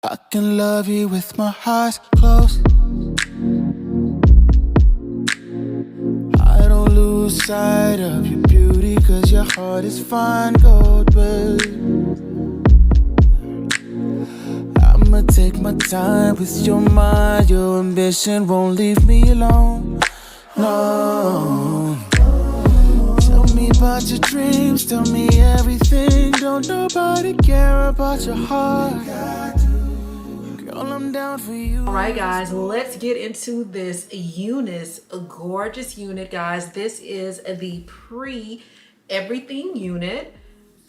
I can love you with my eyes closed. I don't lose sight of your beauty, cause your heart is fine gold, babe. I'ma take my time with your mind. Your ambition won't leave me alone. No. Tell me about your dreams, tell me everything. Don't nobody care about your heart. Girl, I'm down for you. All right, guys, let's get into this UNice gorgeous unit, guys. This is the pre-everything unit.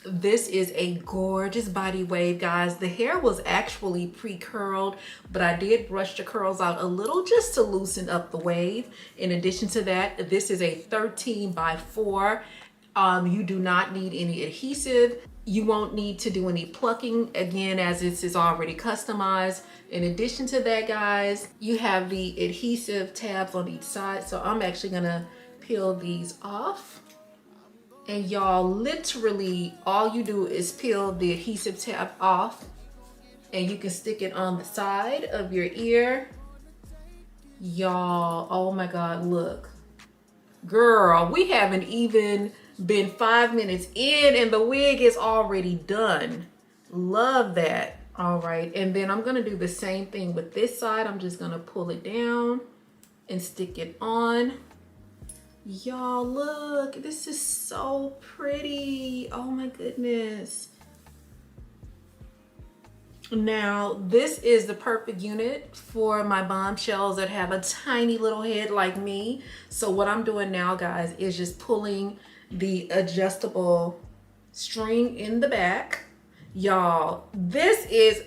This is a gorgeous body wave, guys. The hair was actually pre-curled, but I did brush the curls out a little just to loosen up the wave. In addition to that, this is a 13 by 4. You do not need any adhesive. You won't need to do any plucking, again, as this is already customized. In addition to that, guys, you have the adhesive tabs on each side. So I'm actually gonna peel these off. And y'all, literally, all you do is peel the adhesive tab off and you can stick it on the side of your ear. Y'all, oh my God, look. Girl, we haven't even been 5 minutes in and the wig is already done. Love that. All right, and then I'm gonna do the same thing with this side. I'm just gonna pull it down and stick it on. Y'all, look, this is so pretty. Oh my goodness. Now, this is the perfect unit for my bombshells that have a tiny little head like me. So what I'm doing now, guys, is just pulling the adjustable string in the back. Y'all, this is,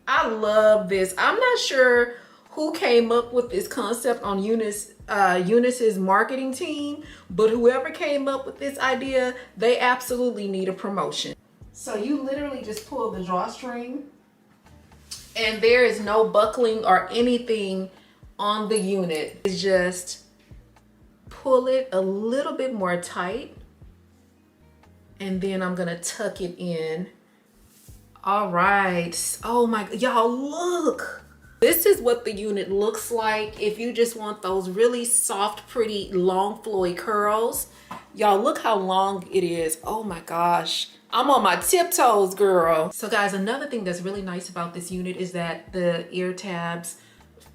I love this. I'm not sure who came up with this concept on UNice's marketing team, but whoever came up with this idea, they absolutely need a promotion. So you literally just pull the drawstring and there is no buckling or anything on the unit. It's just pull it a little bit more tight and then I'm gonna tuck it in. All right, oh my, y'all look. This is what the unit looks like if you just want those really soft, pretty, long, flowy curls. Y'all, look how long it is. Oh my gosh. I'm on my tiptoes, girl. So guys, another thing that's really nice about this unit is that the ear tabs,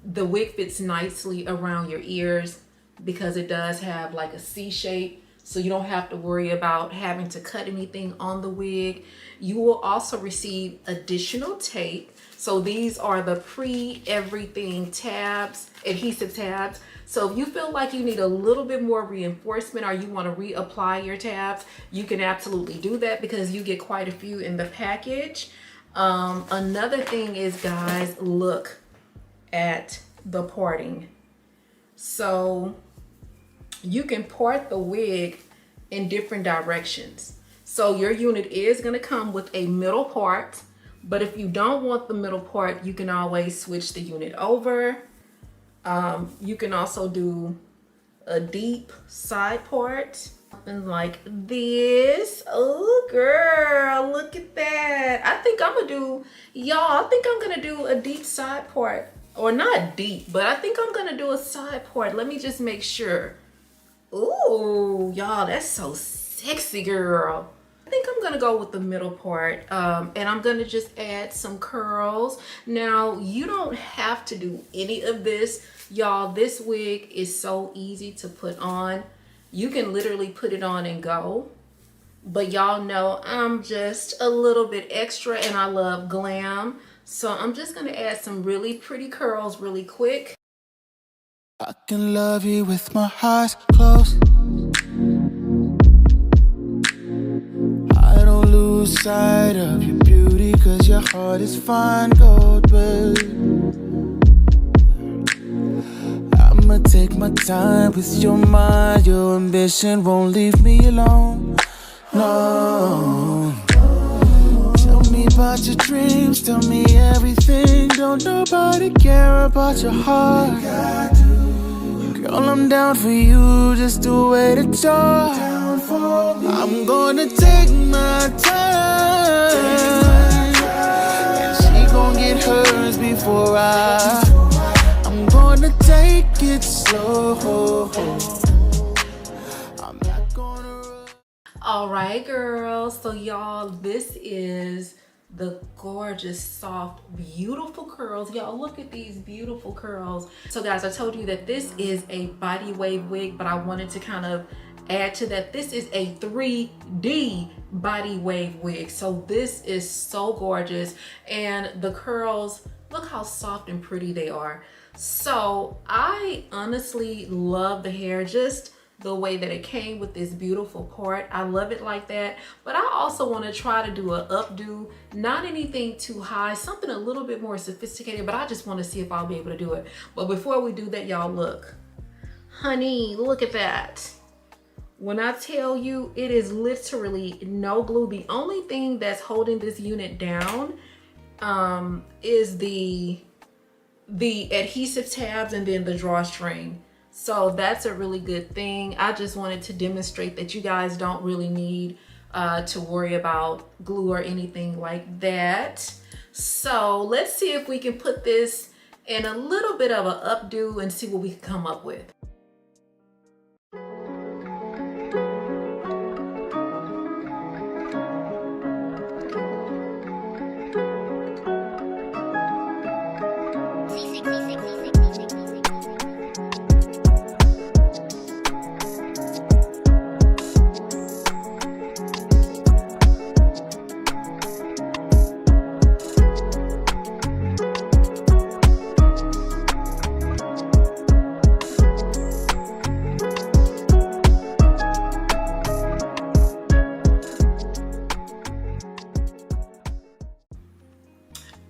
the wig fits nicely around your ears because it does have like a C shape. So you don't have to worry about having to cut anything on the wig. You will also receive additional tape. So these are the pre-everything tabs, adhesive tabs. So if you feel like you need a little bit more reinforcement or you want to reapply your tabs, you can absolutely do that because you get quite a few in the package. Another thing is, guys, look at the parting. So you can part the wig in different directions. So your unit is going to come with a middle part, but if you don't want the middle part, you can always switch the unit over. You can also do a deep side part, something like this. Oh girl, look at that. I think I'm gonna do, y'all, I think I'm gonna do a deep side part, or not deep, but I think I'm gonna do a side part. Let me just make sure. Ooh, y'all, that's so sexy, girl. I think I'm gonna go with the middle part, and I'm gonna just add some curls. Now, you don't have to do any of this. Y'all, this wig is so easy to put on. You can literally put it on and go. But y'all know I'm just a little bit extra and I love glam. So I'm just gonna add some really pretty curls really quick. I can love you with my eyes closed. I don't lose sight of your beauty, cause your heart is fine gold, babe. I'ma take my time with your mind. Your ambition won't leave me alone. No. Tell me about your dreams, tell me everything. Don't nobody care about your heart. Girl, I'm down for you, just the way to talk. I'm gonna take my time, and she gon' get hers. right, girls, so y'all, this is the gorgeous, soft, beautiful curls. Y'all, look at these beautiful curls. So guys, I told you that this is a body wave wig, but I wanted to kind of add to that, this is a 3D body wave wig. So this is so gorgeous, and the curls, look how soft and pretty they are. So I honestly love the hair, just the way that it came with this beautiful part. I love it like that, but I also want to try to do an updo, not anything too high, something a little bit more sophisticated, but I just want to see if I'll be able to do it. But before we do that, y'all, look, honey, look at that. When I tell you, it is literally no glue. The only thing that's holding this unit down is the adhesive tabs and then the drawstring. So that's a really good thing. I just wanted to demonstrate that you guys don't really need to worry about glue or anything like that. So let's see if we can put this in a little bit of an updo and see what we can come up with.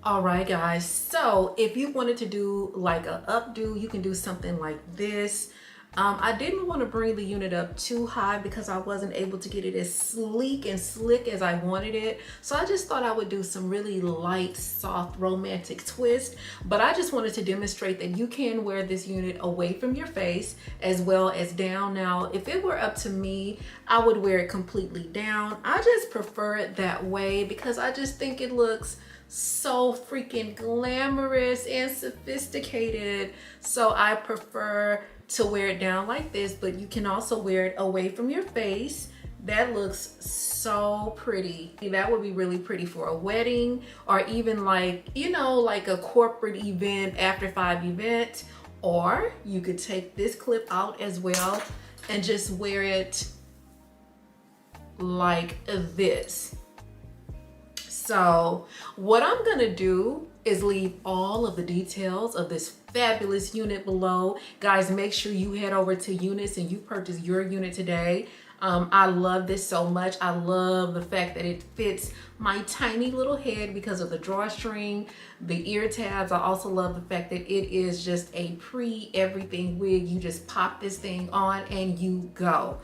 All right, guys, so if you wanted to do like a updo, you can do something like this. I didn't want to bring the unit up too high because I wasn't able to get it as sleek and slick as I wanted it. So I just thought I would do some really light, soft, romantic twist. But I just wanted to demonstrate that you can wear this unit away from your face as well as down. Now, if it were up to me, I would wear it completely down. I just prefer it that way because I just think it looks so freaking glamorous and sophisticated. So I prefer to wear it down like this, but you can also wear it away from your face. That looks so pretty. That would be really pretty for a wedding, or even like, you know, like a corporate event, after 5 event. Or you could take this clip out as well and just wear it like this. So what I'm gonna do is leave all of the details of this fabulous unit below. Guys, make sure you head over to UNice and you purchase your unit today. I love this so much. I love the fact that it fits my tiny little head because of the drawstring, the ear tabs. I also love the fact that it is just a pre-everything wig. You just pop this thing on and you go.